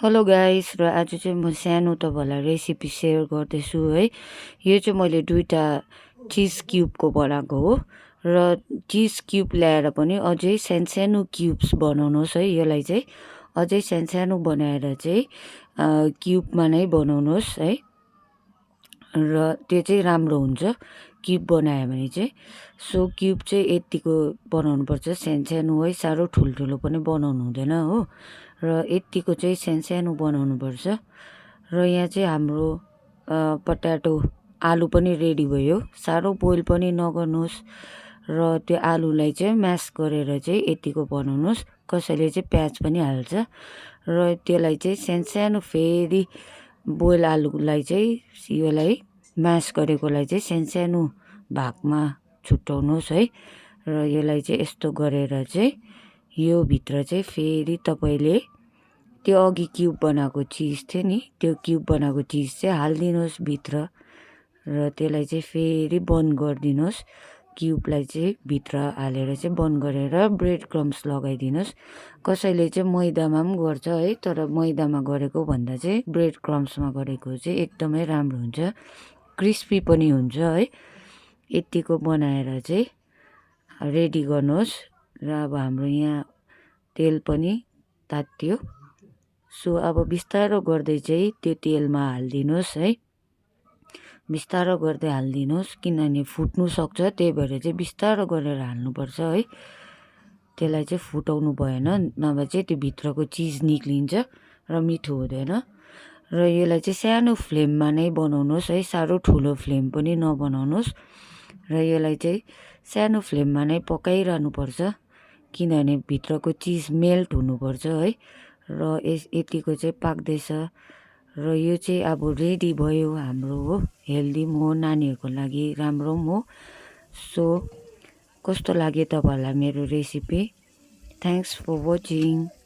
Hello guys र आज चाहिँ म सानो तपाईँलाई रेसिपी सेयर गर्दैछु है। यो चाहिँ मैले दुईटा चिज क्युबको बनाएको हो र चिज क्युब ल्याएर पनि अझै सानो क्युब्स बनाउनुहोस् है। यसलाई चाहिँ अझै सानो बनाएर चाहिँ क्युबमा नै बनाउनुहोस् है र त्यो चाहिँ राम्रो हुन्छ क्युब बनायो भने चाहिँ। सो क्युब चाहिँ यतिको बनाउनु पर्छ, सानो है, साह्रो ठुल्ठुलो पनि बनाउनु हुँदैन हो। र यतिको चाहिँ सानो बनाउनु पर्छ। र यहाँ चाहिँ हाम्रो पट्याटो आलु पनि रेडी भयो। साह्रो बोइल पनि नगर्नुहोस् र त्यो आलुलाई चाहिँ म्यास गरेर चाहिँ यतिको बनाउनुहोस्। कसैले चाहिँ प्याज पनि हाल्छ र त्यसलाई चाहिँ सानो फेरि बोइल आलुलाई चाहिँ यसलाई म्यास गरेकोलाई चाहिँ सानो भागमा छुट्याउनुहोस् है। र यसलाई चाहिँ यस्तो गरेर चाहिँ यो भित्र चाहिँ फेरि तपाईँले त्यो अघि क्युब बनाएको चिज थियो नि, त्यो क्युब बनाएको चिज चाहिँ हालिदिनुहोस् भित्र र त्यसलाई चाहिँ फेरि बन्द गरिदिनुहोस्। क्युबलाई चाहिँ भित्र हालेर चाहिँ बन्द गरेर ब्रेड क्रम्स लगाइदिनुहोस्। कसैले चाहिँ मैदामा पनि गर्छ है, तर मैदामा गरेको भन्दा चाहिँ ब्रेड क्रम्समा गरेको चाहिँ एकदमै राम्रो हुन्छ, क्रिस्पी पनि हुन्छ है। यतिको बनाएर चाहिँ रेडी गर्नुहोस्। र अब हाम्रो यहाँ तेल पनि तात्यो। सो अब बिस्तारो गर्दै चाहिँ त्यो तेलमा हालिदिनुहोस् है, बिस्तारो गर्दै हालिदिनुहोस् किनभने फुट्नु सक्छ, त्यही भएर चाहिँ बिस्तारो गरेर हाल्नुपर्छ है। त्यसलाई चाहिँ फुटाउनु भएन, नभए चाहिँ त्यो भित्रको चिज निक्लिन्छ र मिठो हुँदैन। र यसलाई चाहिँ सानो फ्लेममा नै बनाउनुहोस् है, साह्रो ठुलो फ्लेम पनि नबनाउनुहोस्। र यसलाई चाहिँ सानो फ्लेममा नै पकाइरहनु पर्छ किनभने भित्रको चिज मेल्ट हुनुपर्छ है। र यतिको चाहिँ पाक्दैछ र यो चाहिँ अब रेडी भयो हाम्रो हो। हेल्दी पनि हो, नानीहरूको लागि राम्रो पनि हो। सो कस्तो लाग्यो तपाईँहरूलाई मेरो रेसिपी? Thanks for watching.